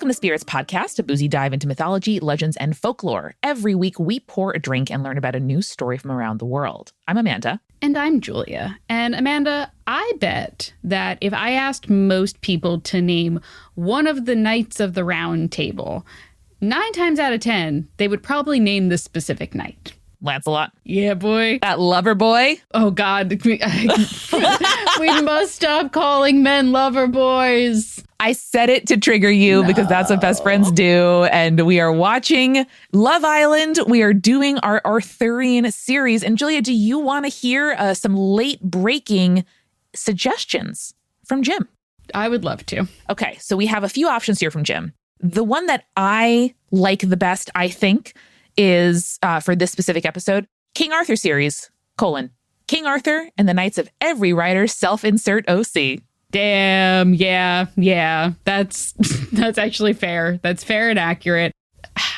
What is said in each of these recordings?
Welcome to Spirits Podcast, a boozy dive into mythology, legends, and folklore. Every week, we pour a drink and learn about a new story from around the world. I'm Amanda. And I'm Julia. And Amanda, I bet that if I asked most people to name one of the knights of the Round Table, 9 times out of 10, they would probably name this specific knight. Lancelot. Yeah, boy. That lover boy. Oh, God. We must stop calling men lover boys. I said it to trigger you because that's what best friends do. And we are watching Love Island. We are doing our Arthurian series. And Julia, do you want to hear some late breaking suggestions from Jim? I would love to. Okay, so we have a few options here from Jim. The one that I like the best, I think, is for this specific episode, King Arthur series, King Arthur and the Knights of Every Writer's Self-Insert OC. Damn. Yeah. That's actually fair. That's fair and accurate.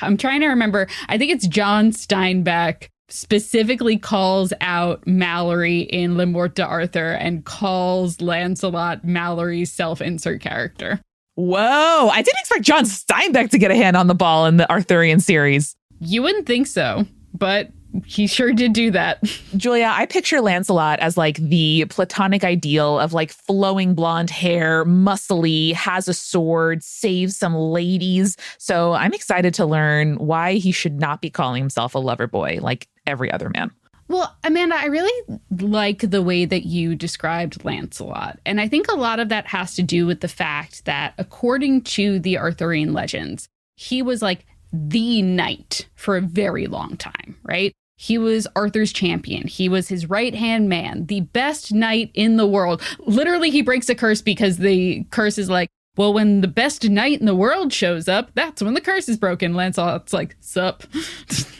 I'm trying to remember. I think it's John Steinbeck specifically calls out Mallory in Le Morte d'Arthur and calls Lancelot Mallory's self-insert character. Whoa. I didn't expect John Steinbeck to get a hand on the ball in the Arthurian series. You wouldn't think so, but he sure did do that. Julia, I picture Lancelot as like the platonic ideal of like flowing blonde hair, muscly, has a sword, saves some ladies. So I'm excited to learn why he should not be calling himself a lover boy like every other man. Well, Amanda, I really like the way that you described Lancelot. And I think a lot of that has to do with the fact that according to the Arthurian legends, he was like the knight for a very long time, right? He was Arthur's champion. He was his right-hand man, the best knight in the world. Literally, he breaks a curse because the curse is like, well, when the best knight in the world shows up, that's when the curse is broken. Lancelot's like, sup?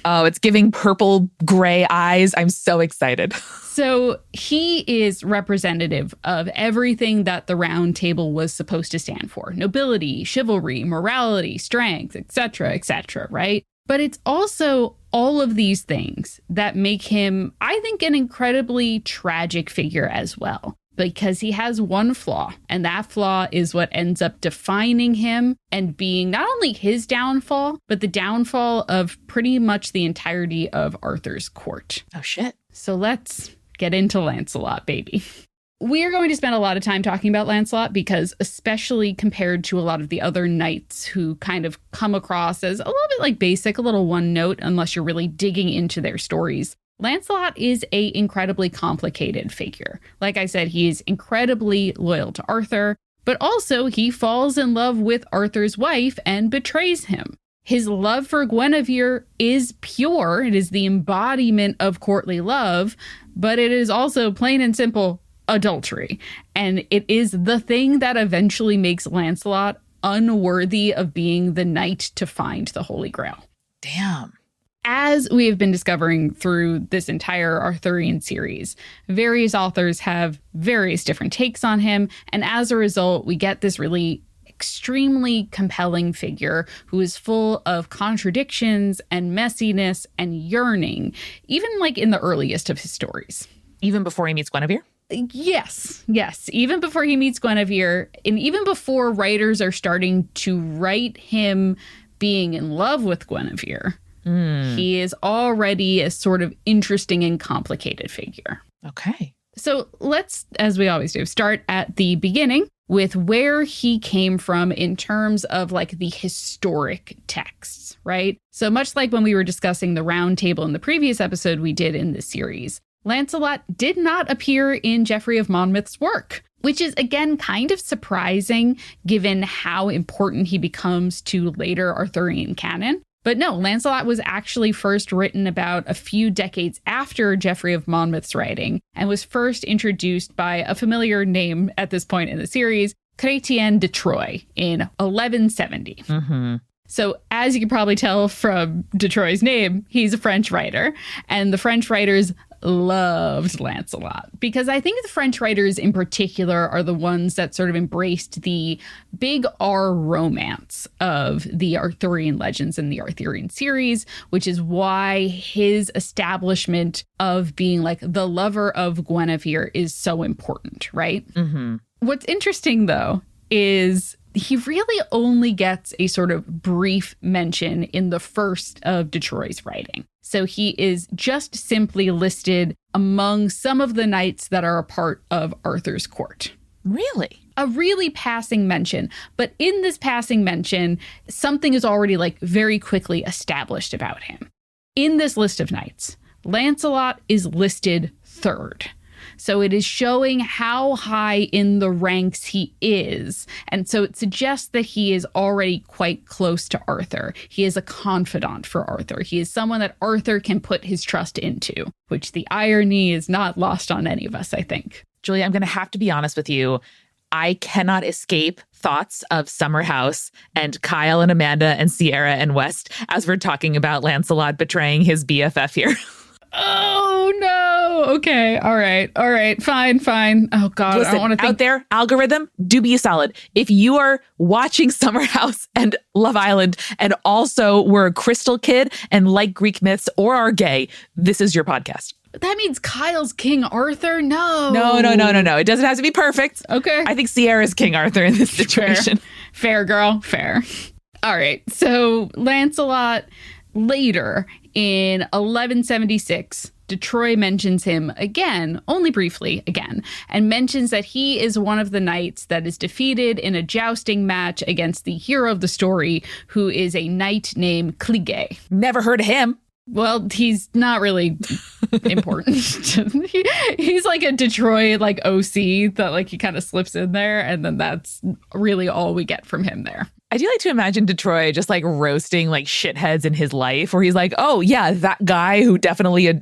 Oh, it's giving purple gray eyes. I'm so excited. So he is representative of everything that the Round Table was supposed to stand for. Nobility, chivalry, morality, strength, etc., right? But it's also all of these things that make him, I think, an incredibly tragic figure as well. Because he has one flaw, and that flaw is what ends up defining him and being not only his downfall, but the downfall of pretty much the entirety of Arthur's court. Oh, shit. So let's get into Lancelot, baby. We are going to spend a lot of time talking about Lancelot because, especially compared to a lot of the other knights who kind of come across as a little bit like basic, a little one note, unless you're really digging into their stories, Lancelot is an incredibly complicated figure. Like I said, he is incredibly loyal to Arthur, but also he falls in love with Arthur's wife and betrays him. His love for Guinevere is pure. It is the embodiment of courtly love, but it is also plain and simple adultery. And it is the thing that eventually makes Lancelot unworthy of being the knight to find the Holy Grail. Damn. As we have been discovering through this entire Arthurian series, various authors have various different takes on him. And as a result, we get this really extremely compelling figure who is full of contradictions and messiness and yearning, even like in the earliest of his stories. Even before he meets Guinevere? Yes. Even before he meets Guinevere, and even before writers are starting to write him being in love with Guinevere. He is already a sort of interesting and complicated figure. Okay. So let's, as we always do, start at the beginning with where he came from in terms of like the historic texts, right? So much like when we were discussing the Round Table in the previous episode we did in this series, Lancelot did not appear in Geoffrey of Monmouth's work, which is, again, kind of surprising given how important he becomes to later Arthurian canon. But no, Lancelot was actually first written about a few decades after Geoffrey of Monmouth's writing and was first introduced by a familiar name at this point in the series, Chrétien de Troyes, in 1170. Mm-hmm. So as you can probably tell from de Troyes' name, he's a French writer, and the French writers loved Lancelot because I think the French writers in particular are the ones that sort of embraced the big R romance of the Arthurian legends and the Arthurian series, which is why his establishment of being like the lover of Guinevere is so important, right? Mm-hmm. What's interesting, though, is he really only gets a sort of brief mention in the first of de Troy's writing. So he is just simply listed among some of the knights that are a part of Arthur's court. Really? A really passing mention. But in this passing mention, something is already like very quickly established about him. In this list of knights, Lancelot is listed third. So it is showing how high in the ranks he is. And so it suggests that he is already quite close to Arthur. He is a confidant for Arthur. He is someone that Arthur can put his trust into, which the irony is not lost on any of us, I think. Julia, I'm going to have to be honest with you. I cannot escape thoughts of Summer House and Kyle and Amanda and Sierra and West as we're talking about Lancelot betraying his BFF here. Oh, no. Okay. All right. Fine. Oh, God. Listen, I don't want to think. out there, algorithm, do me a solid. If you are watching Summer House and Love Island and also were a Crystal kid and like Greek myths or are gay, this is your podcast. That means Kyle's King Arthur? No. No. It doesn't have to be perfect. Okay. I think Sierra's King Arthur in this situation. Fair, girl. Fair. All right. So Lancelot later in 1176, de Troy mentions him again, only briefly again, and mentions that he is one of the knights that is defeated in a jousting match against the hero of the story, who is a knight named Clige. Never heard of him. Well, he's not really important. He's like a Detroit like OC that like he kind of slips in there, and then that's really all we get from him there. I do like to imagine Detroit just like roasting like shitheads in his life where he's like, oh, yeah, that guy who definitely,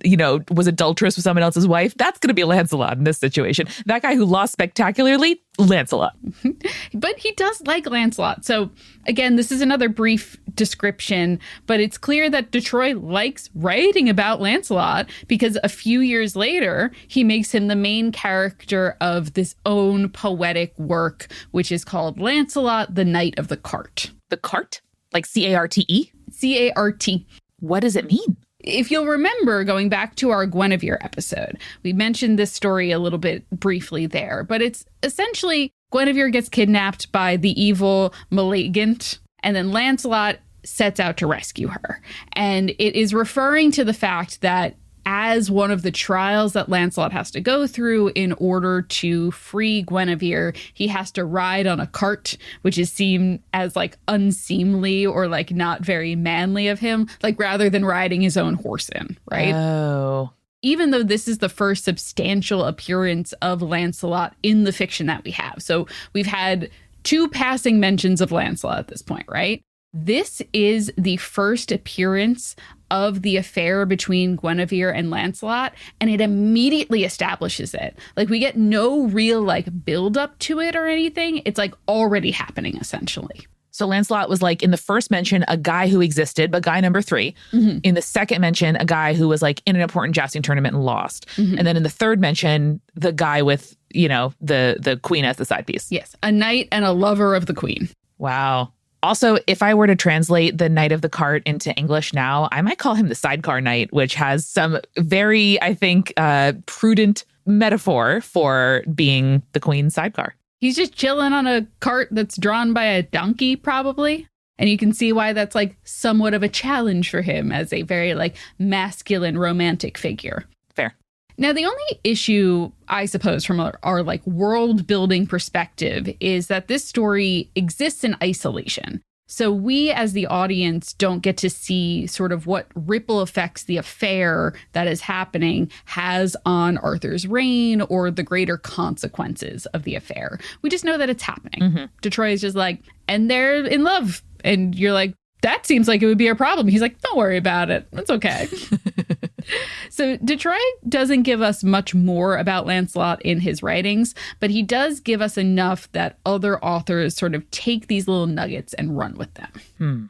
was adulterous with someone else's wife. That's going to be Lancelot in this situation. That guy who lost spectacularly, Lancelot. But he does like Lancelot. So again, this is another brief description, but it's clear that Detroit likes writing about Lancelot because a few years later, he makes him the main character of this own poetic work, which is called Lancelot, the Knight of the Cart. The cart? Like C-A-R-T-E? C-A-R-T. What does it mean? If you'll remember, going back to our Guinevere episode, we mentioned this story a little bit briefly there, but it's essentially Guinevere gets kidnapped by the evil Maleagant, and then Lancelot sets out to rescue her. And it is referring to the fact that as one of the trials that Lancelot has to go through in order to free Guinevere, he has to ride on a cart, which is seen as like unseemly or like not very manly of him, like rather than riding his own horse in, right? Oh. Even though this is the first substantial appearance of Lancelot in the fiction that we have. So we've had 2 passing mentions of Lancelot at this point, right? This is the first appearance of the affair between Guinevere and Lancelot, and it immediately establishes it. Like, we get no real like build up to it or anything. It's like already happening essentially. So Lancelot was like in the first mention, a guy who existed, but guy number 3. Mm-hmm. In the second mention, a guy who was like in an important jousting tournament and lost. Mm-hmm. And then in the third mention, the guy with, the queen as the side piece. Yes. A knight and a lover of the queen. Wow. Also, if I were to translate the Knight of the Cart into English now, I might call him the sidecar knight, which has some very, I think, prudent metaphor for being the queen's sidecar. He's just chilling on a cart that's drawn by a donkey, probably. And you can see why that's like somewhat of a challenge for him as a very like masculine romantic figure. Fair. Now, the only issue, I suppose, from our like world building perspective is that this story exists in isolation. So we as the audience don't get to see sort of what ripple effects the affair that is happening has on Arthur's reign or the greater consequences of the affair. We just know that it's happening. Mm-hmm. Detroit is just like, and they're in love. And you're like, that seems like it would be a problem. He's like, don't worry about it. It's okay. So Detroit doesn't give us much more about Lancelot in his writings, but he does give us enough that other authors sort of take these little nuggets and run with them.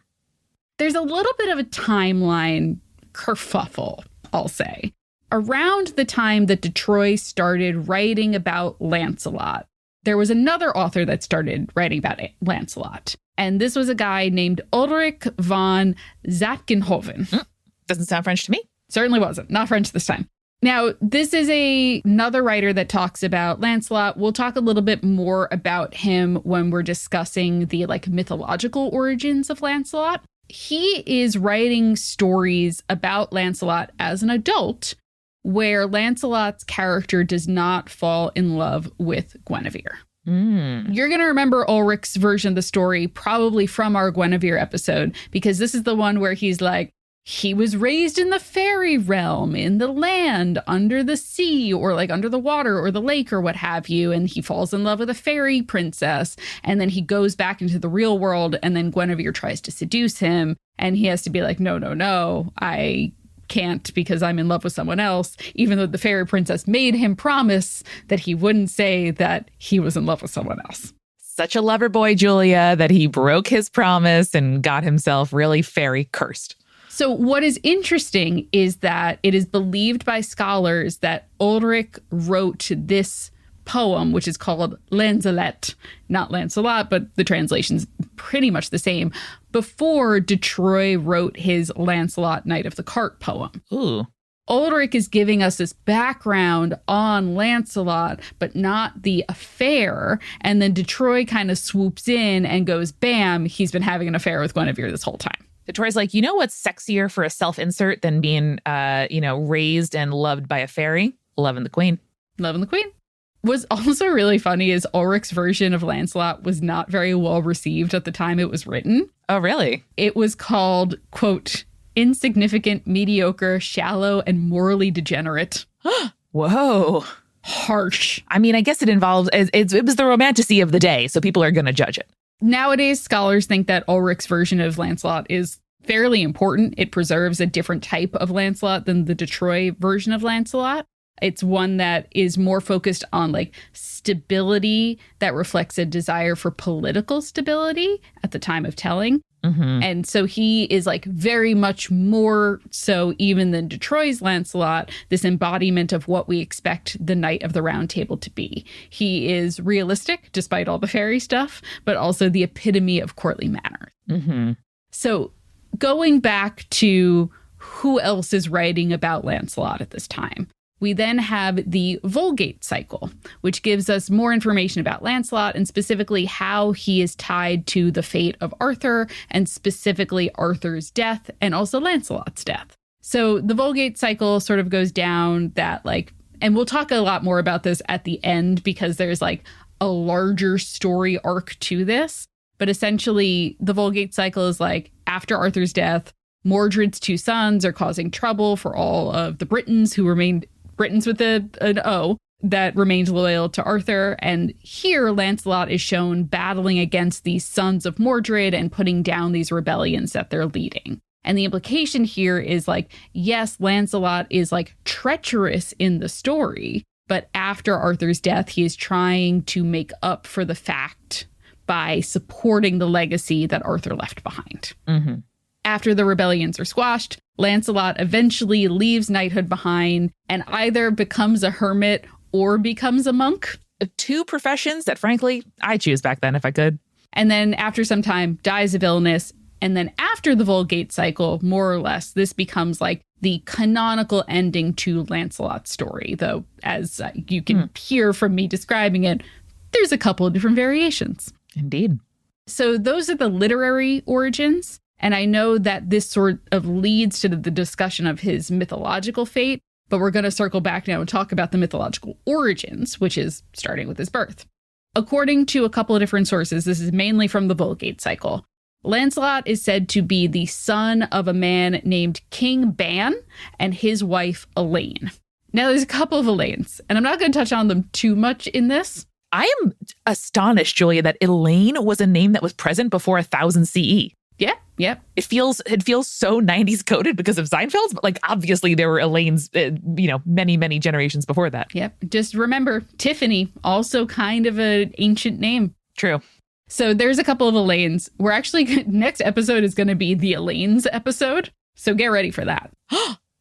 There's a little bit of a timeline kerfuffle, I'll say. Around the time that Detroit started writing about Lancelot, there was another author that started writing about Lancelot. And this was a guy named Ulrich von Zatkenhoven. Doesn't sound French to me. Certainly wasn't. Not French this time. Now, this is another writer that talks about Lancelot. We'll talk a little bit more about him when we're discussing the mythological origins of Lancelot. He is writing stories about Lancelot as an adult, where Lancelot's character does not fall in love with Guinevere. You're going to remember Ulrich's version of the story probably from our Guinevere episode, because this is the one where he's like, he was raised in the fairy realm, in the land, under the sea, or under the water or the lake or what have you. And he falls in love with a fairy princess. And then he goes back into the real world. And then Guinevere tries to seduce him. And he has to be like, no, I can't because I'm in love with someone else. Even though the fairy princess made him promise that he wouldn't say that he was in love with someone else. Such a lover boy, Julia, that he broke his promise and got himself really fairy cursed. So what is interesting is that it is believed by scholars that Ulrich wrote this poem, which is called Lancelot, not Lancelot, but the translation's pretty much the same, before Detroit wrote his Lancelot Knight of the Cart poem. Ooh. Ulrich is giving us this background on Lancelot, but not the affair. And then Detroit kind of swoops in and goes, bam, he's been having an affair with Guinevere this whole time. Detroit's like, you know what's sexier for a self-insert than being, raised and loved by a fairy? Loving the queen. Loving the queen. What's also really funny is Ulrich's version of Lancelot was not very well received at the time it was written. Oh, really? It was called, quote, insignificant, mediocre, shallow, and morally degenerate. Whoa. Harsh. I mean, I guess it involves, it was the romantasy of the day, so people are going to judge it. Nowadays, scholars think that Ulrich's version of Lancelot is fairly important. It preserves a different type of Lancelot than the Detroit version of Lancelot. It's one that is more focused on stability that reflects a desire for political stability at the time of telling. Mm-hmm. And so he is very much more so even than Detroit's Lancelot, this embodiment of what we expect the Knight of the Round Table to be. He is realistic, despite all the fairy stuff, but also the epitome of courtly manners. Mm-hmm. So going back to who else is writing about Lancelot at this time, we then have the Vulgate cycle, which gives us more information about Lancelot and specifically how he is tied to the fate of Arthur and specifically Arthur's death and also Lancelot's death. So the Vulgate cycle sort of goes down that and we'll talk a lot more about this at the end because there's a larger story arc to this. But essentially the Vulgate cycle is after Arthur's death, Mordred's two sons are causing trouble for all of the Britons who remained Britons with an O that remained loyal to Arthur. And here Lancelot is shown battling against these sons of Mordred and putting down these rebellions that they're leading. And the implication here is yes, Lancelot is treacherous in the story, but after Arthur's death, he is trying to make up for the fact by supporting the legacy that Arthur left behind. Mm-hmm. After the rebellions are squashed, Lancelot eventually leaves knighthood behind and either becomes a hermit or becomes a monk. Two professions that, frankly, I choose back then if I could. And then after some time, dies of illness. And then after the Vulgate cycle, more or less, this becomes the canonical ending to Lancelot's story. Though, as you can hear from me describing it, there's a couple of different variations. Indeed. So those are the literary origins. And I know that this sort of leads to the discussion of his mythological fate, but we're going to circle back now and talk about the mythological origins, which is starting with his birth. According to a couple of different sources, this is mainly from the Vulgate cycle, Lancelot is said to be the son of a man named King Ban and his wife Elaine. Now, there's a couple of Elaines, and I'm not going to touch on them too much in this. I am astonished, Julia, that Elaine was a name that was present before 1000 CE. Yeah. It feels so 90s coded because of Seinfeld's, but obviously there were Elaines, many, many generations before that. Yep. Just remember, Tiffany, also kind of an ancient name. True. So there's a couple of Elaines. We're actually, next episode is going to be the Elaine's episode. So get ready for that.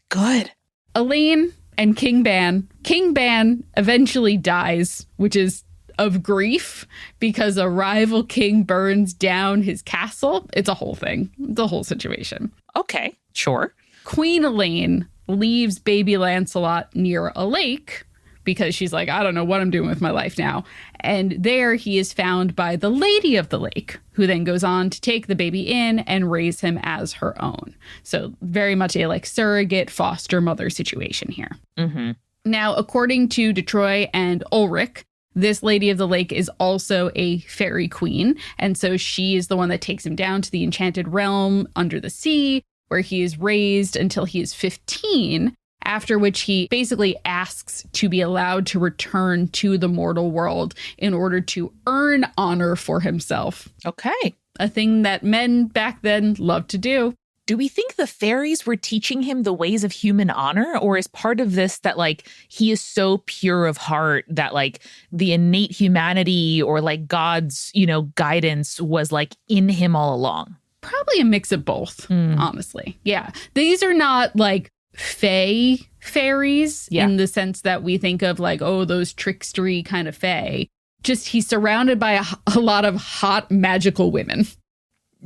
Good. Elaine and King Ban. King Ban eventually dies, which is of grief because a rival king burns down his castle. It's a whole thing. It's a whole situation. Okay, sure. Queen Elaine leaves baby Lancelot near a lake because she's like, I don't know what I'm doing with my life now. And there he is found by the lady of the lake, who then goes on to take the baby in and raise him as her own. So very much a like surrogate foster mother situation here. Mm-hmm. Now, according to Detroit and Ulrich, this lady of the lake is also a fairy queen. And so she is the one that takes him down to the enchanted realm under the sea, where he is raised until he is 15, after which he basically asks to be allowed to return to the mortal world in order to earn honor for himself. Okay. A thing that men back then loved to do. Do we think the fairies were teaching him the ways of human honor? Or is part of this that like he is so pure of heart that like the innate humanity or like God's, guidance was like in him all along? Probably a mix of both, honestly. Yeah. These are not like fae fairies in the sense that we think of like, oh, those trickstery kind of fae. Just he's surrounded by a lot of hot magical women.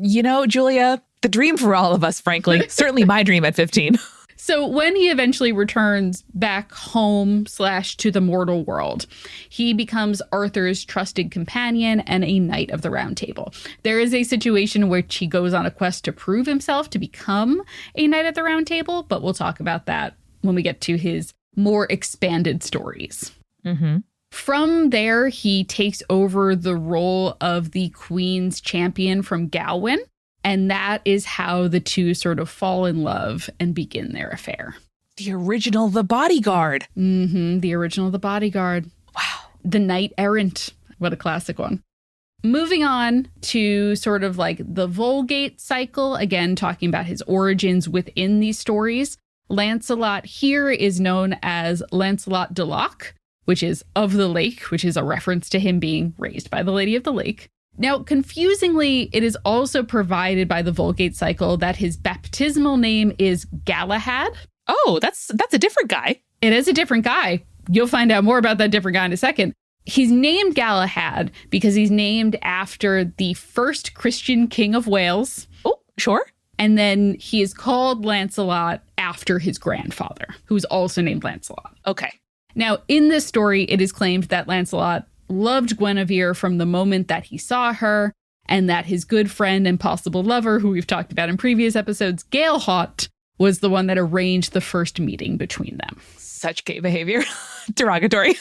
Julia, the dream for all of us, frankly. Certainly my dream at 15. So when he eventually returns back home / to the mortal world, he becomes Arthur's trusted companion and a knight of the Round Table. There is a situation in which he goes on a quest to prove himself to become a knight of the Round Table, but we'll talk about that when we get to his more expanded stories. Mm-hmm. From there, he takes over the role of the Queen's champion from Gawain. And that is how the two sort of fall in love and begin their affair. The original The Bodyguard. Mm-hmm. The original The Bodyguard. Wow. The Knight Errant. What a classic one. Moving on to sort of like the Vulgate cycle, again, talking about his origins within these stories. Lancelot here is known as Lancelot de Lac, which is of the lake, which is a reference to him being raised by the Lady of the Lake. Now, confusingly, it is also provided by the Vulgate cycle that his baptismal name is Galahad. Oh, that's a different guy. It is a different guy. You'll find out more about that different guy in a second. He's named Galahad because he's named after the first Christian king of Wales. Oh, sure. And then he is called Lancelot after his grandfather, who's also named Lancelot. Okay. Now, in this story, it is claimed that Lancelot loved Guinevere from the moment that he saw her, and that his good friend and possible lover, who we've talked about in previous episodes, Galehot, was the one that arranged the first meeting between them. Such gay behavior. Derogatory.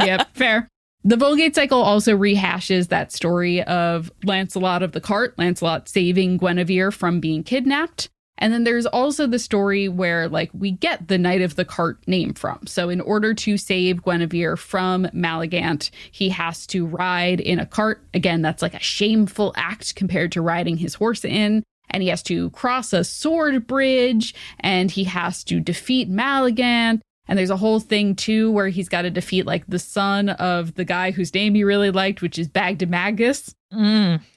Yep, fair. The Vulgate cycle also rehashes that story of Lancelot of the Cart, Lancelot saving Guinevere from being kidnapped. And then there's also the story where, like, we get the Knight of the Cart name from. So in order to save Guinevere from Malagant, he has to ride in a cart. Again, that's like a shameful act compared to riding his horse in. And he has to cross a sword bridge, and he has to defeat Malagant. And there's a whole thing, too, where he's got to defeat, like, the son of the guy whose name he really liked, which is Bagdemagus.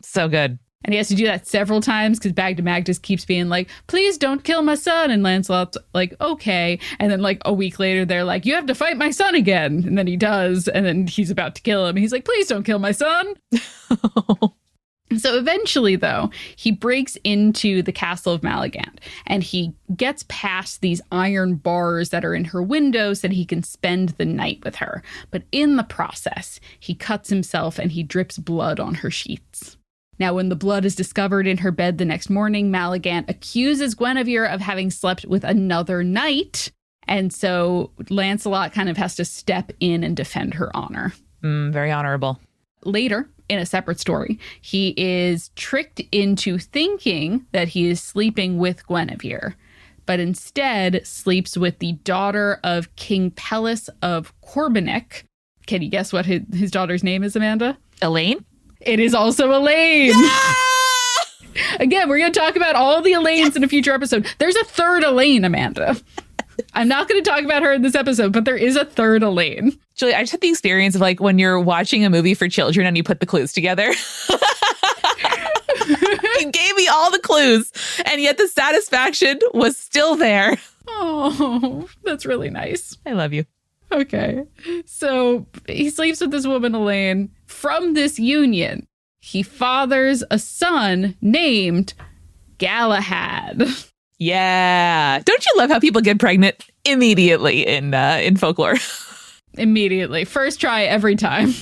So good. And he has to do that several times because Bagdemagus keeps being like, please don't kill my son. And Lancelot's like, okay. And then like a week later, they're like, you have to fight my son again. And then he does. And then he's about to kill him. He's like, please don't kill my son. So eventually, though, he breaks into the castle of Malagant and he gets past these iron bars that are in her window so that he can spend the night with her. But in the process, he cuts himself and he drips blood on her sheets. Now, when the blood is discovered in her bed the next morning, Malagant accuses Guinevere of having slept with another knight. And so Lancelot kind of has to step in and defend her honor. Very honorable. Later, in a separate story, he is tricked into thinking that he is sleeping with Guinevere, but instead sleeps with the daughter of King Pelles of Corbinic. Can you guess what his daughter's name is, Amanda? Elaine? It is also Elaine. Yeah! Again, we're going to talk about all the Elaines in a future episode. There's a third Elaine, Amanda. I'm not going to talk about her in this episode, but there is a third Elaine. Julie, I just had the experience of like when you're watching a movie for children and you put the clues together. You gave me all the clues, and yet the satisfaction was still there. Oh, that's really nice. I love you. Okay. So he sleeps with this woman, Elaine. From this union, he fathers a son named Galahad. Yeah. Don't you love how people get pregnant immediately in folklore? Immediately. First try every time.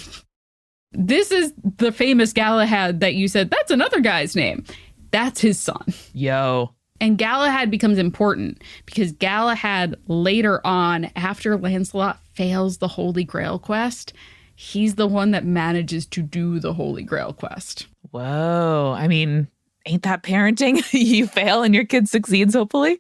This is the famous Galahad that you said, that's another guy's name. That's his son. Yo. And Galahad becomes important because Galahad later on, after Lancelot fails the Holy Grail quest, he's the one that manages to do the Holy Grail quest. Whoa. I mean, ain't that parenting? You fail and your kid succeeds, hopefully.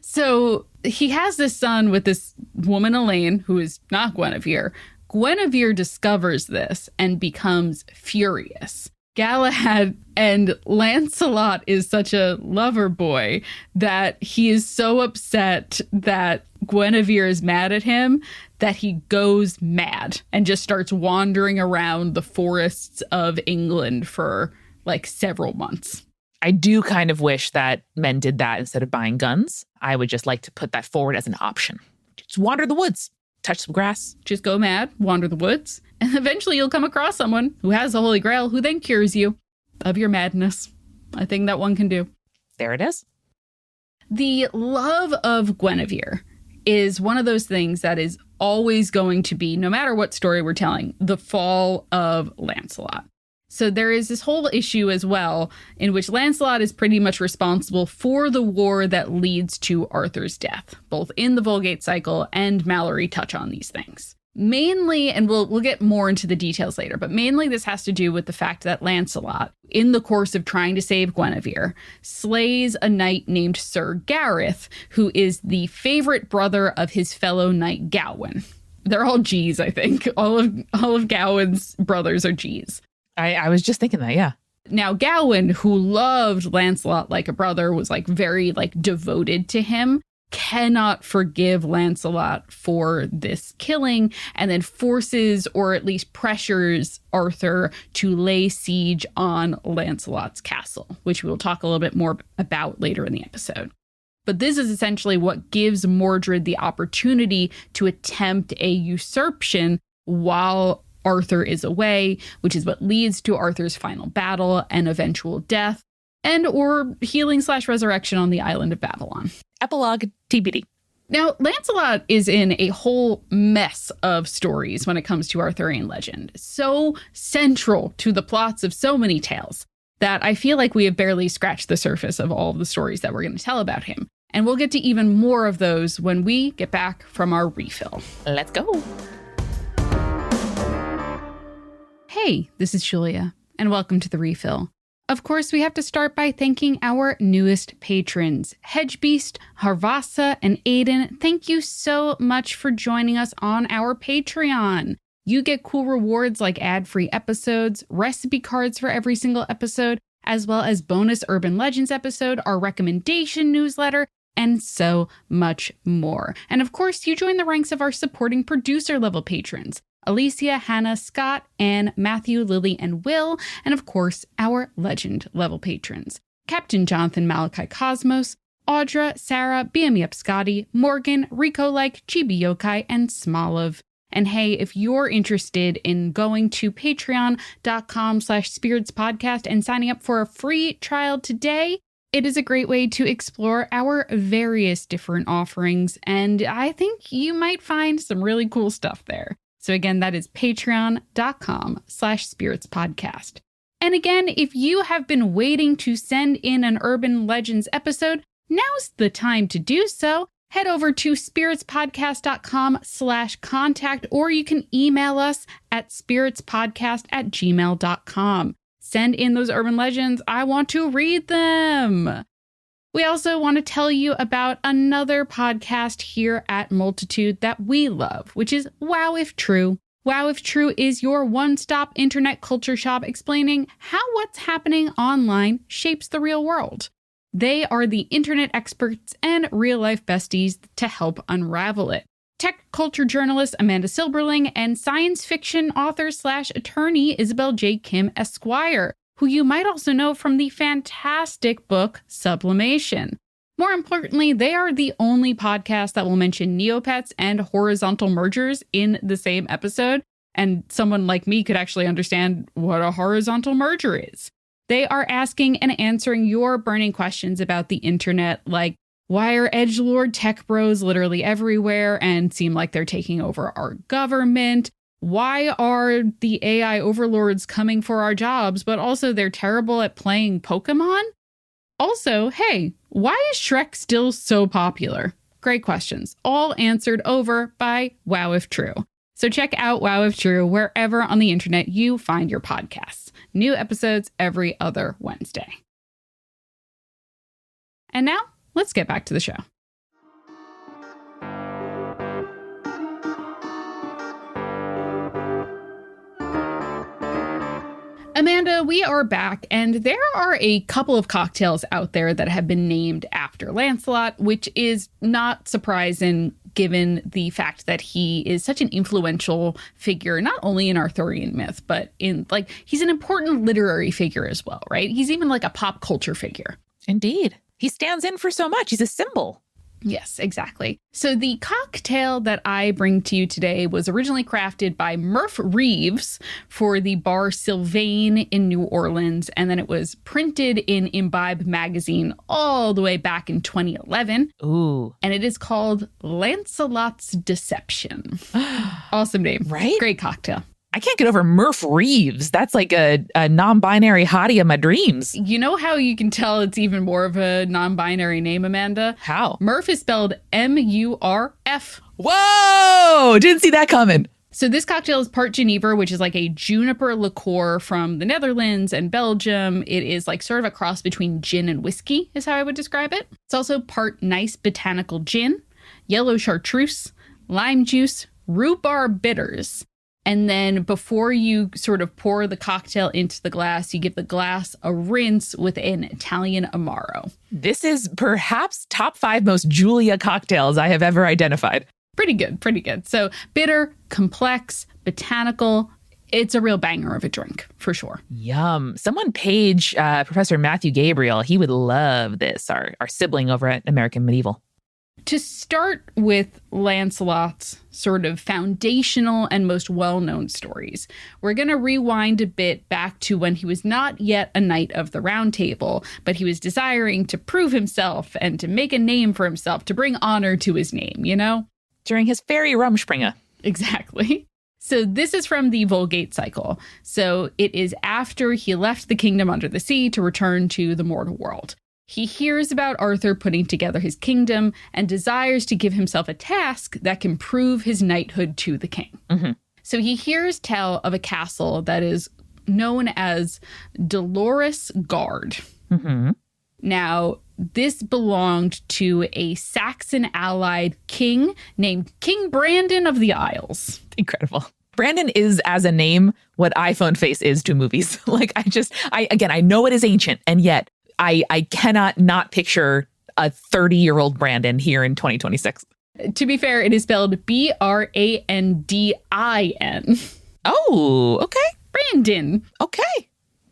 So he has this son with this woman, Elaine, who is not Guinevere. Guinevere discovers this and becomes furious. Galahad and Lancelot is such a lover boy that he is so upset that Guinevere is mad at him that he goes mad and just starts wandering around the forests of England for like several months. I do kind of wish that men did that instead of buying guns. I would just like to put that forward as an option. Just wander the woods, touch some grass. Just go mad, wander the woods, and eventually you'll come across someone who has the Holy Grail who then cures you of your madness. A thing that one can do. There it is. The love of Guinevere is one of those things that is always going to be, no matter what story we're telling, the fall of Lancelot. So there is this whole issue as well in which Lancelot is pretty much responsible for the war that leads to Arthur's death, both in the Vulgate cycle and Mallory touch on these things. Mainly, and we'll get more into the details later, but mainly this has to do with the fact that Lancelot, in the course of trying to save Guinevere, slays a knight named Sir Gareth, who is the favorite brother of his fellow knight Gawain. They're all G's, I think. All of Gawain's brothers are G's. I was just thinking that, yeah. Now, Gawain, who loved Lancelot like a brother, was like very like devoted to him, cannot forgive Lancelot for this killing, and then forces or at least pressures Arthur to lay siege on Lancelot's castle, which we will talk a little bit more about later in the episode. But this is essentially what gives Mordred the opportunity to attempt a usurpation while Arthur is away, which is what leads to Arthur's final battle and eventual death, and or healing/resurrection on the island of Babylon. Epilogue TBD. Now, Lancelot is in a whole mess of stories when it comes to Arthurian legend, so central to the plots of so many tales that I feel like we have barely scratched the surface of all of the stories that we're going to tell about him. And we'll get to even more of those when we get back from our refill. Let's go. Hey, this is Julia, and welcome to the refill. Of course, we have to start by thanking our newest patrons, Hedgebeast, Harvasa, and Aiden. Thank you so much for joining us on our Patreon. You get cool rewards like ad-free episodes, recipe cards for every single episode, as well as bonus Urban Legends episode, our recommendation newsletter, and so much more. And of course, you join the ranks of our supporting producer level patrons, Alicia, Hannah, Scott, Anne, Matthew, Lily, and Will, and of course, our legend level patrons, Captain Jonathan Malachi Cosmos, Audra, Sarah, BME Up Scotty, Morgan, Rico Like, Chibi Yokai, and Smoliv. And hey, if you're interested in going to patreon.com/spiritspodcast and signing up for a free trial today, it is a great way to explore our various different offerings, and I think you might find some really cool stuff there. So again, that is patreon.com/spiritspodcast. And again, if you have been waiting to send in an Urban Legends episode, now's the time to do so. Head over to spiritspodcast.com/contact, or you can email us at spiritspodcast@gmail.com. Send in those urban legends. I want to read them. We also want to tell you about another podcast here at Multitude that we love, which is Wow If True. Wow If True is your one-stop internet culture shop explaining how what's happening online shapes the real world. They are the internet experts and real-life besties to help unravel it. Tech culture journalist Amanda Silberling and science fiction author/attorney Isabel J. Kim Esquire, who you might also know from the fantastic book Sublimation. More importantly, they are the only podcast that will mention Neopets and horizontal mergers in the same episode, and someone like me could actually understand what a horizontal merger is. They are asking and answering your burning questions about the internet, like, why are edgelord tech bros literally everywhere and seem like they're taking over our government? Why are the AI overlords coming for our jobs, but also they're terrible at playing Pokemon? Also, hey, why is Shrek still so popular? Great questions, all answered over by Wow If True. So check out Wow If True wherever on the internet you find your podcasts. New episodes every other Wednesday. And now, let's get back to the show. Amanda, we are back, and there are a couple of cocktails out there that have been named after Lancelot, which is not surprising given the fact that he is such an influential figure, not only in Arthurian myth, but in, like, he's an important literary figure as well, right? He's even like a pop culture figure. Indeed. He stands in for so much. He's a symbol. Yes, exactly. So the cocktail that I bring to you today was originally crafted by Murph Reeves for the bar Sylvain in New Orleans, and then it was printed in Imbibe magazine all the way back in 2011. Ooh. And it is called Lancelot's Deception. Awesome name. Right? Great cocktail. I can't get over Murph Reeves. That's like a non-binary hottie of my dreams. You know how you can tell it's even more of a non-binary name, Amanda? How? Murph is spelled M-U-R-F. Whoa! Didn't see that coming. So this cocktail is part Genever, which is like a juniper liqueur from the Netherlands and Belgium. It is like sort of a cross between gin and whiskey, is how I would describe it. It's also part nice botanical gin, yellow chartreuse, lime juice, rhubarb bitters. And then before you sort of pour the cocktail into the glass, you give the glass a rinse with an Italian Amaro. This is perhaps top 5 most Julia cocktails I have ever identified. Pretty good, pretty good. So bitter, complex, botanical. It's a real banger of a drink, for sure. Yum. Someone page Professor Matthew Gabriel. He would love this, our sibling over at American Medieval. To start with Lancelot's sort of foundational and most well-known stories, we're going to rewind a bit back to when he was not yet a knight of the Round Table, but he was desiring to prove himself and to make a name for himself, to bring honor to his name, you know? During his fairy Rumspringa. Exactly. So this is from the Vulgate cycle. So it is after he left the kingdom under the sea to return to the mortal world. He hears about Arthur putting together his kingdom and desires to give himself a task that can prove his knighthood to the king. Mm-hmm. So he hears tell of a castle that is known as Dolorous Gard. Mm-hmm. Now, this belonged to a Saxon-allied king named King Brandon of the Isles. Incredible. Brandon is, as a name, what iPhone face is to movies. Like, I know it is ancient, and yet I cannot not picture a 30-year-old Brandon here in 2026. To be fair, it is spelled Brandin. Oh, okay. Brandon. Okay.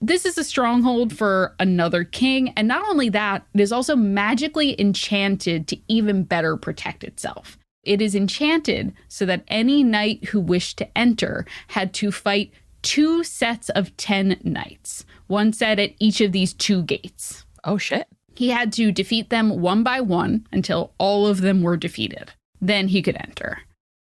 This is a stronghold for another king. And not only that, it is also magically enchanted to even better protect itself. It is enchanted so that any knight who wished to enter had to fight 2 sets of 10 knights. One set at each of these 2 gates. Oh, shit. He had to defeat them one by one until all of them were defeated. Then he could enter.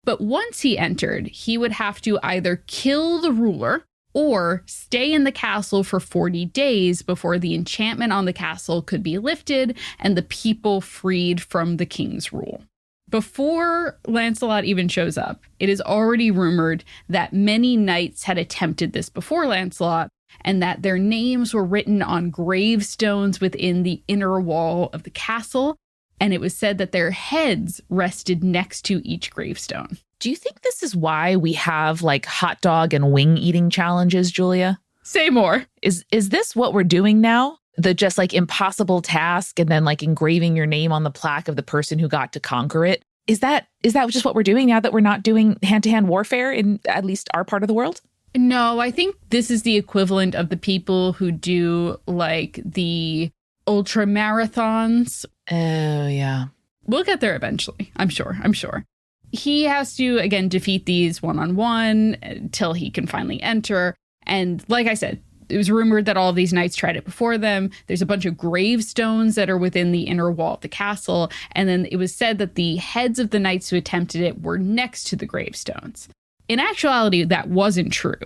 But once he entered, he would have to either kill the ruler or stay in the castle for 40 days before the enchantment on the castle could be lifted and the people freed from the king's rule. Before Lancelot even shows up, it is already rumored that many knights had attempted this before Lancelot, and that their names were written on gravestones within the inner wall of the castle, and it was said that their heads rested next to each gravestone. Do you think this is why we have like hot dog and wing eating challenges, Julia? Say more. Is this what we're doing now? The just like impossible task and then like engraving your name on the plaque of the person who got to conquer it? Is that just what we're doing now that we're not doing hand-to-hand warfare in at least our part of the world? No, I think this is the equivalent of the people who do like the ultra marathons. Oh, yeah. We'll get there eventually. I'm sure. He has to, again, defeat these one-on-one until he can finally enter. And like I said, It was rumored that all of these knights tried it before them. There's a bunch of gravestones that are within the inner wall of the castle. And then it was said that the heads of the knights who attempted it were next to the gravestones. In actuality, that wasn't true.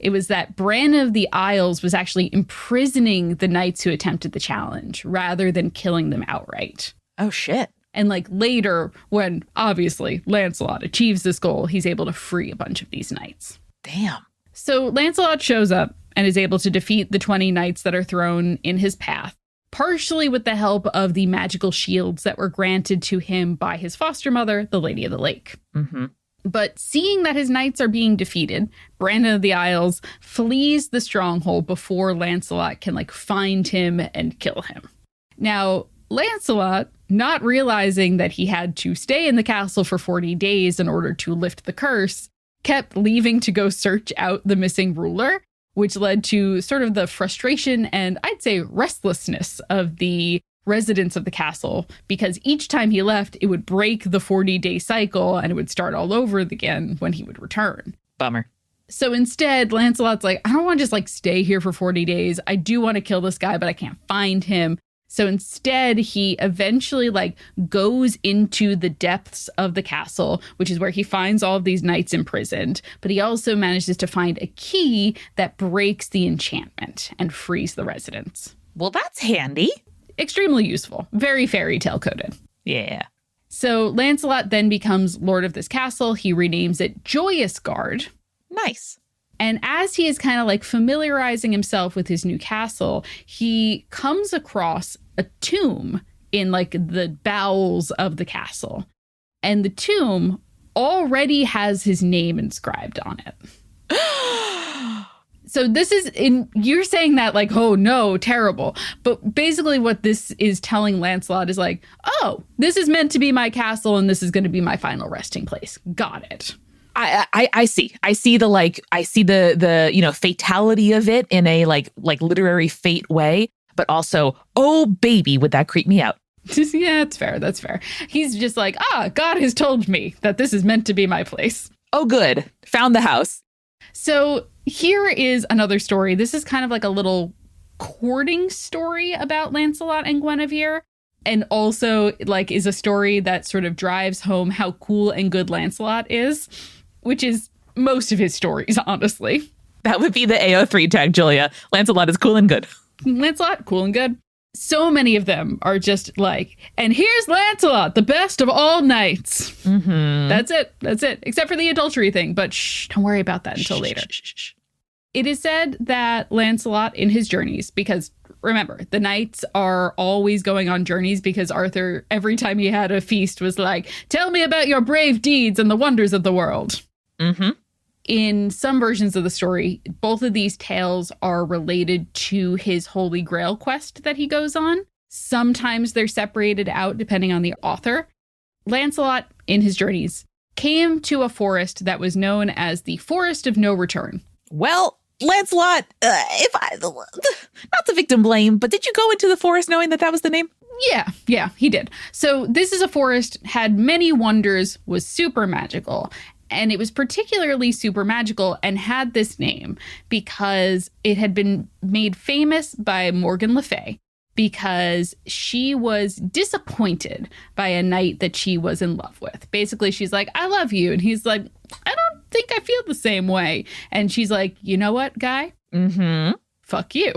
It was that Brandon of the Isles was actually imprisoning the knights who attempted the challenge rather than killing them outright. Oh, shit. And like later, when obviously Lancelot achieves this goal, he's able to free a bunch of these knights. Damn. So Lancelot shows up and is able to defeat the 20 knights that are thrown in his path, partially with the help of the magical shields that were granted to him by his foster mother, the Lady of the Lake. Mm-hmm. But seeing that his knights are being defeated, Brandon of the Isles flees the stronghold before Lancelot can find him and kill him. Now, Lancelot, not realizing that he had to stay in the castle for 40 days in order to lift the curse, kept leaving to go search out the missing ruler, which led to sort of the frustration and I'd say restlessness of the residents of the castle, because each time he left, it would break the 40-day cycle and it would start all over again when he would return. Bummer. So instead, Lancelot's like, I don't want to just stay here for 40 days. I do want to kill this guy, but I can't find him. So instead, he eventually goes into the depths of the castle, which is where he finds all of these knights imprisoned. But he also manages to find a key that breaks the enchantment and frees the residents. Well, that's handy. Extremely useful. Very fairy tale coded. Yeah. So Lancelot then becomes lord of this castle. He renames it Joyous Guard. Nice. And as he is kind of familiarizing himself with his new castle, he comes across a tomb in the bowels of the castle. And the tomb already has his name inscribed on it. So this is you're saying that oh no, terrible. But basically what this is telling Lancelot is oh, this is meant to be my castle and this is going to be my final resting place. Got it. I see. I see the fatality of it in a literary fate way, but also, oh baby, would that creep me out? Yeah, it's fair. That's fair. He's just God has told me that this is meant to be my place. Oh, good. Found the house. So here is another story. This is kind of a little courting story about Lancelot and Guinevere. And also is a story that sort of drives home how cool and good Lancelot is, which is most of his stories, honestly. That would be the AO3 tag, Julia. Lancelot is cool and good. Lancelot, cool and good. So many of them are just and here's Lancelot, the best of all knights. Mm-hmm. That's it. That's it. Except for the adultery thing. But don't worry about that until later. It is said that Lancelot in his journeys, because remember, the knights are always going on journeys because Arthur, every time he had a feast, was tell me about your brave deeds and the wonders of the world. Mm-hmm. In some versions of the story, both of these tales are related to his Holy Grail quest that he goes on. Sometimes they're separated out depending on the author. Lancelot, in his journeys, came to a forest that was known as the Forest of No Return. Well, Lancelot, not the victim blame, but did you go into the forest knowing that was the name? Yeah, he did. So this is a forest, had many wonders, was super magical. And it was particularly super magical and had this name because it had been made famous by Morgan Le Fay because she was disappointed by a knight that she was in love with. Basically, she's like, I love you. And he's like, I don't think I feel the same way. And she's like, you know what, guy? Mm-hmm. Fuck you.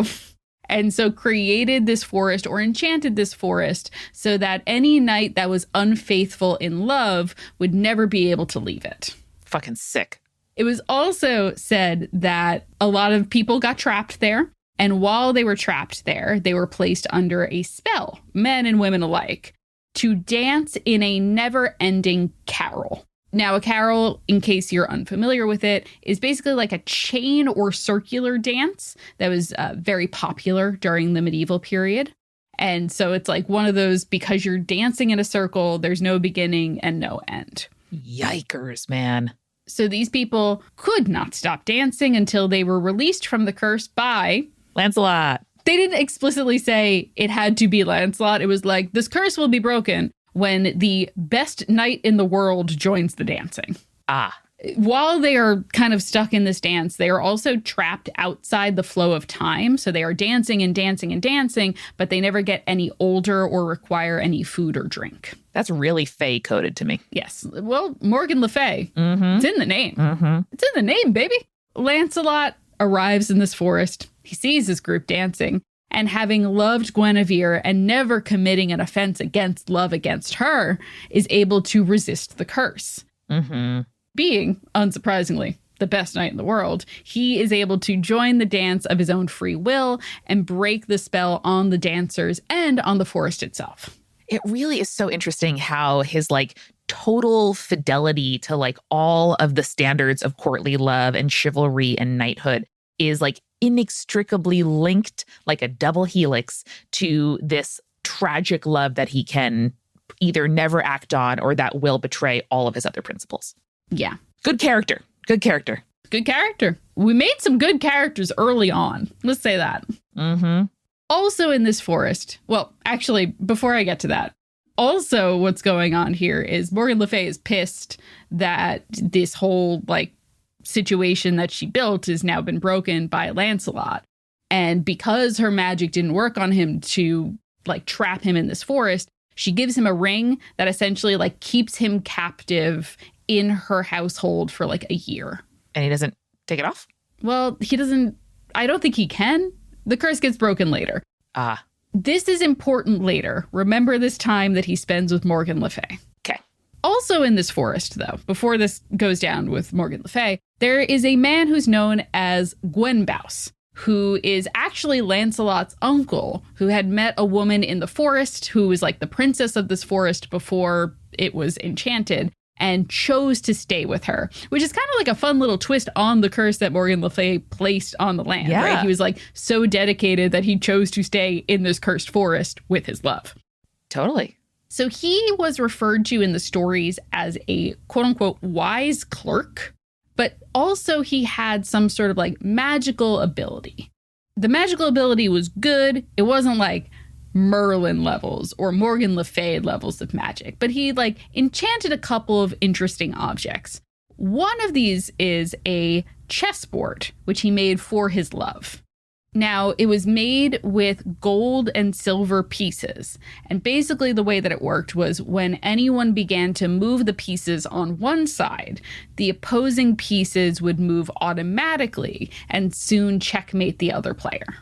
And so created this forest or enchanted this forest so that any knight that was unfaithful in love would never be able to leave it. Fucking sick. It was also said that a lot of people got trapped there. And while they were trapped there, they were placed under a spell, men and women alike, to dance in a never-ending carol. Now, a carol, in case you're unfamiliar with it, is basically like a chain or circular dance that was very popular during the medieval period. And so it's one of those, because you're dancing in a circle, there's no beginning and no end. Yikers, man. So these people could not stop dancing until they were released from the curse by Lancelot. They didn't explicitly say it had to be Lancelot. It was this curse will be broken when the best knight in the world joins the dancing. Ah. While they are kind of stuck in this dance, they are also trapped outside the flow of time. So they are dancing and dancing and dancing, but they never get any older or require any food or drink. That's really Fae coded to me. Yes. Well, Morgan Le Fay. Mm-hmm. It's in the name. Mm-hmm. It's in the name, baby. Lancelot arrives in this forest. He sees his group dancing, and having loved Guinevere and never committing an offense against love against her, is able to resist the curse. Mm-hmm. Being, unsurprisingly, the best knight in the world, he is able to join the dance of his own free will and break the spell on the dancers and on the forest itself. It really is so interesting how his like total fidelity to like all of the standards of courtly love and chivalry and knighthood is like inextricably linked like a double helix to this tragic love that he can either never act on or that will betray all of his other principles. Yeah. Good character. Good character. Good character. We made some good characters early on. Let's say that. Mm-hmm. Also in this forest, well, actually, before I get to that, also what's going on here is Morgan Le Fay is pissed that this whole like situation that she built has now been broken by Lancelot. And because her magic didn't work on him to like trap him in this forest, she gives him a ring that essentially like keeps him captive in her household for like a year. And he doesn't take it off? Well, he doesn't. I don't think he can. The curse gets broken later. Ah. This is important later. Remember this time that he spends with Morgan Le Fay. Okay. Also in this forest, though, before this goes down with Morgan Le Fay, there is a man who's known as Gwenbaus, who is actually Lancelot's uncle, who had met a woman in the forest who was like the princess of this forest before it was enchanted, and chose to stay with her, which is kind of like a fun little twist on the curse that Morgan Le Fay placed on the land, right? He was like so dedicated that he chose to stay in this cursed forest with his love. Totally. So he was referred to in the stories as a quote unquote wise clerk, but also he had some sort of like magical ability. The magical ability was good. It wasn't like Merlin levels or Morgan Le Fay levels of magic, but he like enchanted a couple of interesting objects. One of these is a chessboard, which he made for his love. Now, it was made with gold and silver pieces. And basically the way that it worked was when anyone began to move the pieces on one side, the opposing pieces would move automatically and soon checkmate the other player.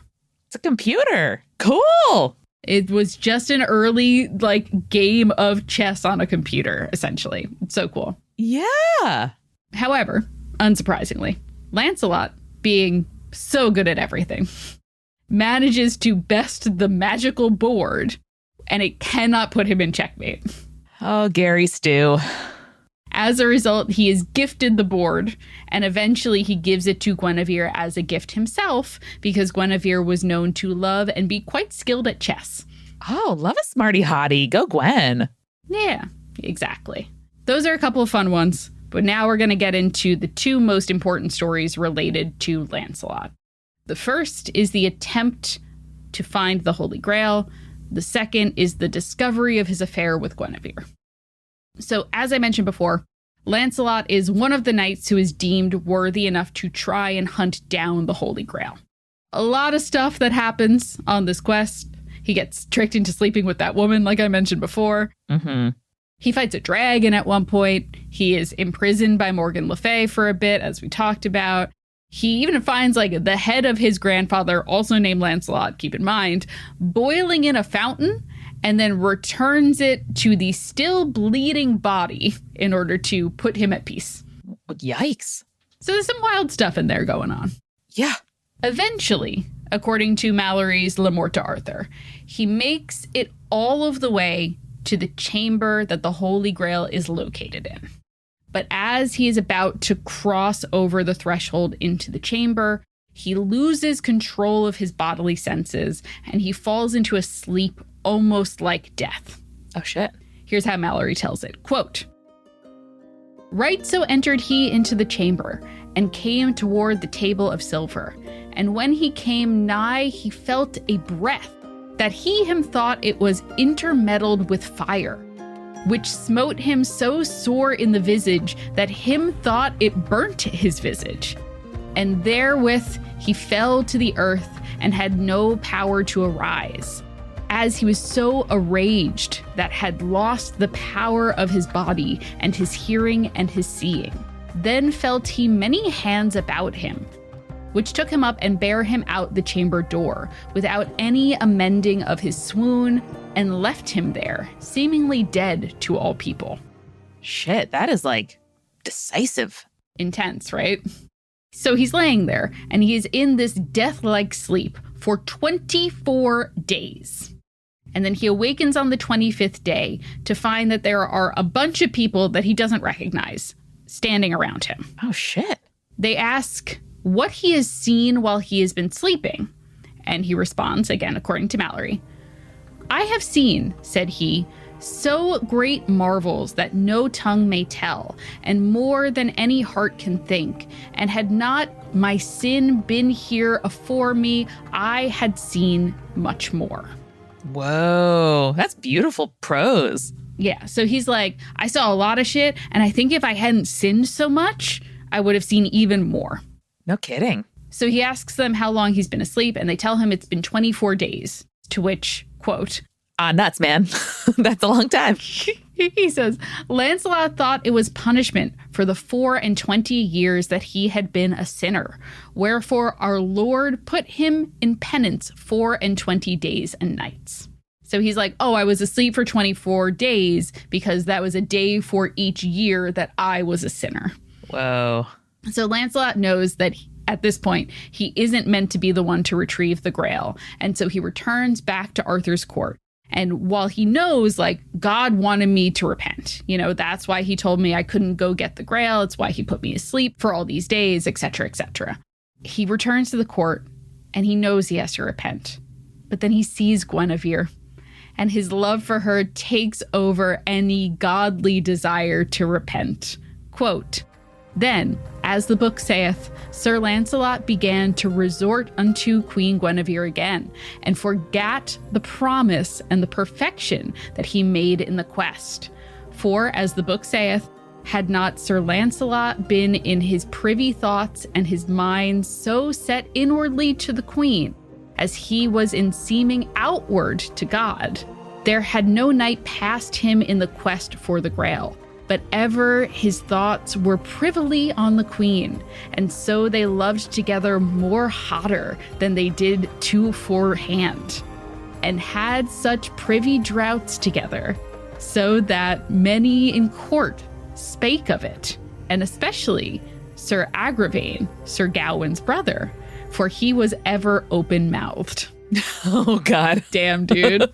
It's a computer. Cool. It was just an early, like, game of chess on a computer, essentially. It's so cool. Yeah. However, unsurprisingly, Lancelot, being so good at everything, manages to best the magical board, and it cannot put him in checkmate. Oh, Gary Stu. As a result, he is gifted the board, and eventually he gives it to Guinevere as a gift himself, because Guinevere was known to love and be quite skilled at chess. Oh, love a smarty hottie. Go Gwen. Yeah, exactly. Those are a couple of fun ones, but now we're going to get into the two most important stories related to Lancelot. The first is the attempt to find the Holy Grail. The second is the discovery of his affair with Guinevere. So, as I mentioned before, Lancelot is one of the knights who is deemed worthy enough to try and hunt down the Holy Grail. A lot of stuff that happens on this quest. He gets tricked into sleeping with that woman, like I mentioned before. Mm-hmm. He fights a dragon at one point. He is imprisoned by Morgan Le Fay for a bit, as we talked about. He even finds, like, the head of his grandfather, also named Lancelot, keep in mind, boiling in a fountain, and then returns it to the still bleeding body in order to put him at peace. Yikes. So there's some wild stuff in there going on. Yeah. Eventually, according to Mallory's Le Morte d'Arthur, he makes it all of the way to the chamber that the Holy Grail is located in. But as he is about to cross over the threshold into the chamber, he loses control of his bodily senses and he falls into a sleep almost like death. Oh, shit. Here's how Mallory tells it. Quote, "Right so entered he into the chamber and came toward the table of silver. And when he came nigh, he felt a breath that he him thought it was intermeddled with fire. which smote him so sore in the visage that him thought it burnt his visage. And therewith he fell to the earth and had no power to arise, as he was so enraged that had lost the power of his body and his hearing and his seeing. Then felt he many hands about him, which took him up and bare him out the chamber door, without any amending of his swoon, and left him there, seemingly dead to all people. Shit, that is like decisive. Intense, right? So he's laying there, and he is in this death-like sleep for 24 days. And then he awakens on the 25th day to find that there are a bunch of people that he doesn't recognize standing around him. Oh, shit. They ask what he has seen while he has been sleeping. And he responds, again, according to Mallory, "I have seen," said he, "so great marvels that no tongue may tell, and more than any heart can think. And had not my sin been here afore me, I had seen much more." Whoa, that's beautiful prose. Yeah, so he's like, I saw a lot of shit, and I think if I hadn't sinned so much, I would have seen even more. No kidding. So he asks them how long he's been asleep, and they tell him it's been 24 days, to which, quote, Nuts, man. That's a long time. He says, Lancelot thought it was punishment for the 24 years that he had been a sinner. Wherefore our Lord put him in penance 24 days and nights. So he's like, oh, I was asleep for 24 days because that was a day for each year that I was a sinner. Whoa. So Lancelot knows that at this point, he isn't meant to be the one to retrieve the Grail. And so he returns back to Arthur's court. And while he knows, like, God wanted me to repent, you know, that's why he told me I couldn't go get the Grail. It's why he put me asleep for all these days, etc., etc. He returns to the court and he knows he has to repent. But then he sees Guinevere and his love for her takes over any godly desire to repent. Quote, "Then, as the book saith, Sir Lancelot began to resort unto Queen Guinevere again, and forgat the promise and the perfection that he made in the quest. For, as the book saith, had not Sir Lancelot been in his privy thoughts and his mind so set inwardly to the queen, as he was in seeming outward to God, there had no night passed him in the quest for the Grail. But ever his thoughts were privily on the queen, and so they loved together more hotter than they did toforehand, and had such privy draughts together, so that many in court spake of it, and especially Sir Agravain, Sir Gawain's brother, for he was ever open-mouthed." Oh, God. Damn, dude.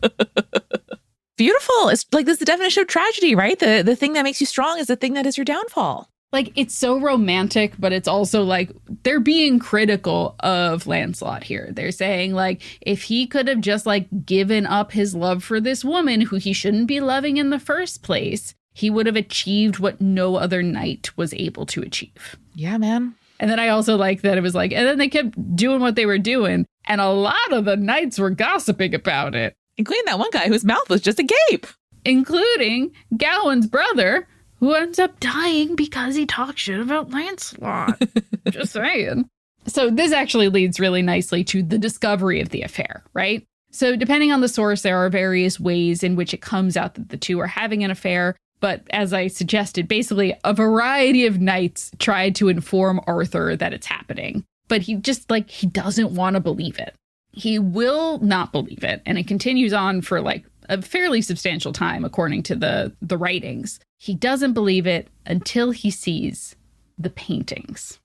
Beautiful. It's like, this is the definition of tragedy, right? The thing that makes you strong is the thing that is your downfall. Like, it's so romantic, but it's also like they're being critical of Lancelot here. They're saying, like, if he could have just like given up his love for this woman who he shouldn't be loving in the first place, he would have achieved what no other knight was able to achieve. Yeah, man. And then I also like that it was like, and then they kept doing what they were doing, and a lot of the knights were gossiping about it. Including that one guy whose mouth was just agape. Including Gawain's brother, who ends up dying because he talked shit about Lancelot. Just saying. So this actually leads really nicely to the discovery of the affair, right? So depending on the source, there are various ways in which it comes out that the two are having an affair. But as I suggested, basically a variety of knights tried to inform Arthur that it's happening. But he just, like, he doesn't want to believe it. He will not believe it. And it continues on for like a fairly substantial time, according to the writings. He doesn't believe it until he sees the paintings.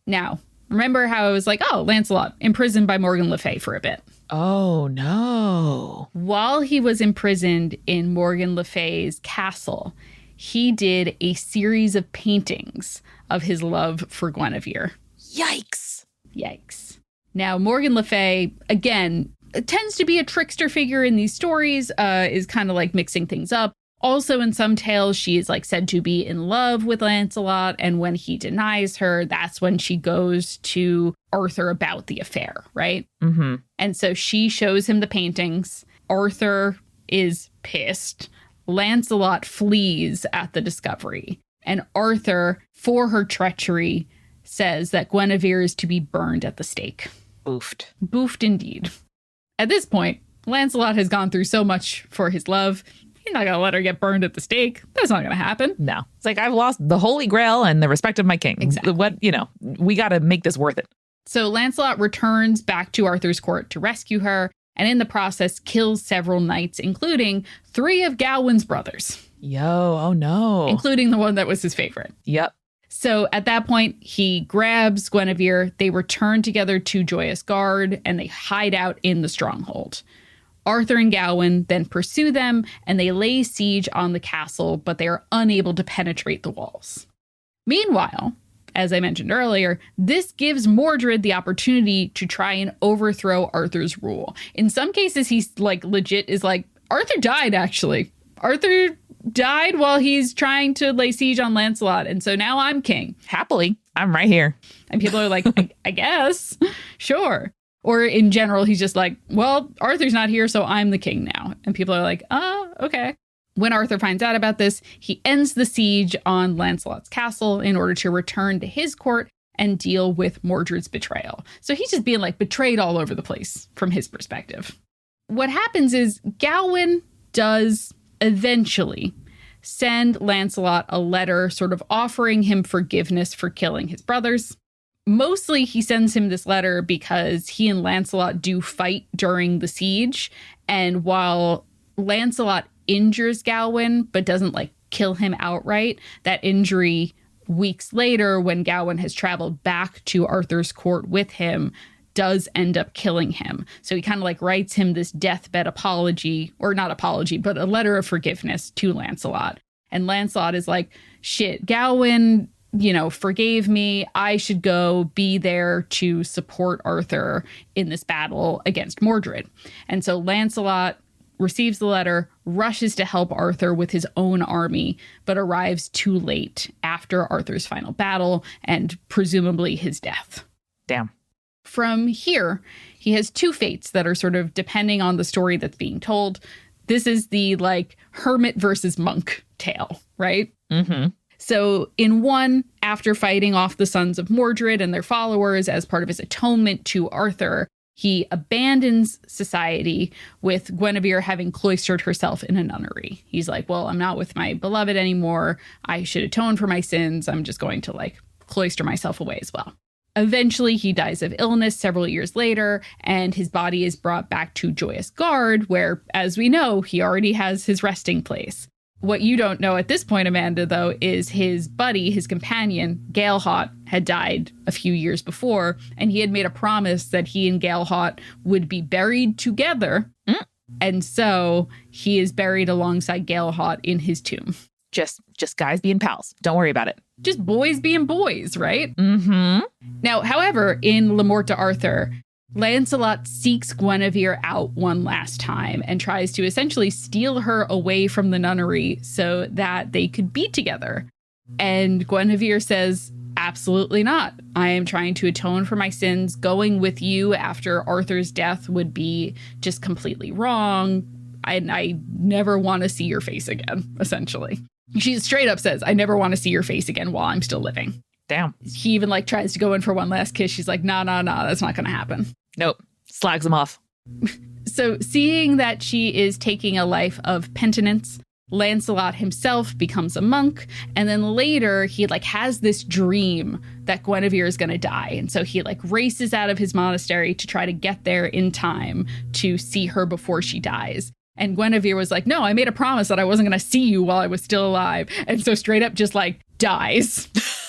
Now, remember how I was like, oh, Lancelot imprisoned by Morgan Le Fay for a bit. Oh, no. While he was imprisoned in Morgan Le Fay's castle, he did a series of paintings of his love for Guinevere. Yikes. Yikes. Now, Morgan Le Fay, again, tends to be a trickster figure in these stories, is kind of like mixing things up. Also, in some tales, she is like said to be in love with Lancelot. And when he denies her, that's when she goes to Arthur about the affair, right? Mm-hmm. And so she shows him the paintings. Arthur is pissed. Lancelot flees at the discovery, and Arthur, for her treachery, says that Guinevere is to be burned at the stake. Boofed. Boofed indeed. At this point, Lancelot has gone through so much for his love. He's not going to let her get burned at the stake. That's not going to happen. No. It's like, I've lost the Holy Grail and the respect of my king. Exactly. We got to make this worth it. So Lancelot returns back to Arthur's court to rescue her, and in the process kills several knights, including 3 of Gawain's brothers. Oh no. Including the one that was his favorite. Yep. So at that point, he grabs Guinevere. They return together to Joyous Gard, and they hide out in the stronghold. Arthur and Gawain then pursue them, and they lay siege on the castle, but they are unable to penetrate the walls. Meanwhile, as I mentioned earlier, this gives Mordred the opportunity to try and overthrow Arthur's rule. In some cases, he's like legit is like, Arthur died, actually. Arthur died while he's trying to lay siege on Lancelot, and so now I'm king. Happily, I'm right here. And people are like, I guess, sure. Or in general, he's just like, well, Arthur's not here, so I'm the king now. And people are like, okay. When Arthur finds out about this, he ends the siege on Lancelot's castle in order to return to his court and deal with Mordred's betrayal. So he's just being like betrayed all over the place from his perspective. What happens is Gawain does eventually send Lancelot a letter sort of offering him forgiveness for killing his brothers. Mostly he sends him this letter because he and Lancelot do fight during the siege. And while Lancelot injures Gawain, but doesn't like kill him outright, that injury weeks later, when Gawain has traveled back to Arthur's court with him, does end up killing him. So he kind of like writes him this deathbed apology, or not apology, but a letter of forgiveness to Lancelot. And Lancelot is like, shit, Gawain, forgave me. I should go be there to support Arthur in this battle against Mordred. And so Lancelot receives the letter, rushes to help Arthur with his own army, but arrives too late after Arthur's final battle and presumably his death. Damn. From here, he has 2 fates that are sort of depending on the story that's being told. This is the like hermit versus monk tale, right? Mm-hmm. So in one, after fighting off the sons of Mordred and their followers as part of his atonement to Arthur, he abandons society, with Guinevere having cloistered herself in a nunnery. He's like, well, I'm not with my beloved anymore. I should atone for my sins. I'm just going to like cloister myself away as well. Eventually, he dies of illness several years later, and his body is brought back to Joyous Gard, where, as we know, he already has his resting place. What you don't know at this point, Amanda, though, is his buddy, his companion, Galehot, had died a few years before, and he had made a promise that he and Galehot would be buried together. And so he is buried alongside Galehot in his tomb. Just guys being pals. Don't worry about it. Just boys being boys, right? Mm-hmm. Now, however, in Le Morte d'Arthur, Lancelot seeks Guinevere out one last time and tries to essentially steal her away from the nunnery so that they could be together. And Guinevere says, absolutely not. I am trying to atone for my sins. Going with you after Arthur's death would be just completely wrong. I never want to see your face again, essentially. She straight up says, I never want to see your face again while I'm still living. Damn. He even like tries to go in for one last kiss. She's like, no, that's not going to happen. Nope. Slags him off. So seeing that she is taking a life of penitence, Lancelot himself becomes a monk. And then later he like has this dream that Guinevere is going to die. And so he like races out of his monastery to try to get there in time to see her before she dies. And Guinevere was like, no, I made a promise that I wasn't going to see you while I was still alive. And so straight up just like dies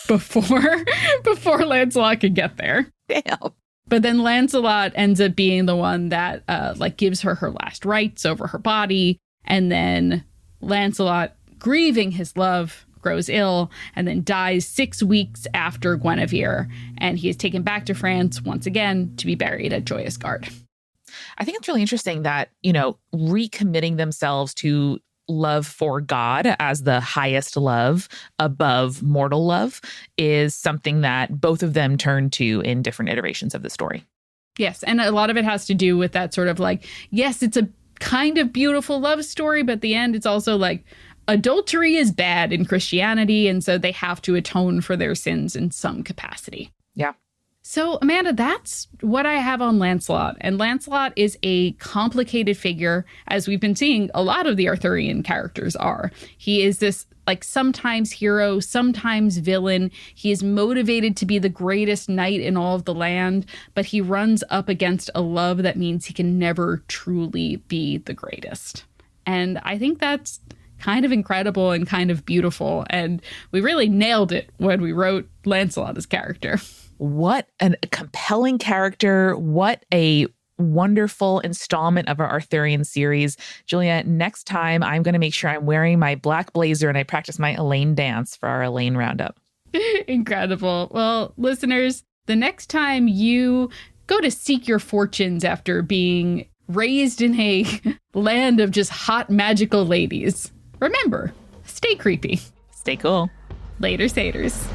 before Lancelot could get there. Damn. But then Lancelot ends up being the one that like gives her last rites over her body. And then Lancelot, grieving his love, grows ill and then dies 6 weeks after Guinevere. And he is taken back to France once again to be buried at Joyous Gard. I think it's really interesting that, recommitting themselves to love for God as the highest love above mortal love is something that both of them turn to in different iterations of the story. Yes. And a lot of it has to do with that sort of like, yes, it's a kind of beautiful love story, but at the end it's also like adultery is bad in Christianity, and so they have to atone for their sins in some capacity. Yeah. So, Amanda, that's what I have on Lancelot. And Lancelot is a complicated figure, as we've been seeing a lot of the Arthurian characters are. He is this like sometimes hero, sometimes villain. He is motivated to be the greatest knight in all of the land, but he runs up against a love that means he can never truly be the greatest. And I think that's kind of incredible and kind of beautiful. And we really nailed it when we wrote Lancelot as character. What a compelling character. What a wonderful installment of our Arthurian series. Julia, next time I'm going to make sure I'm wearing my black blazer and I practice my Elaine dance for our Elaine Roundup. Incredible. Well, listeners, the next time you go to seek your fortunes after being raised in a land of just hot magical ladies, remember, stay creepy. Stay cool. Later, satyrs.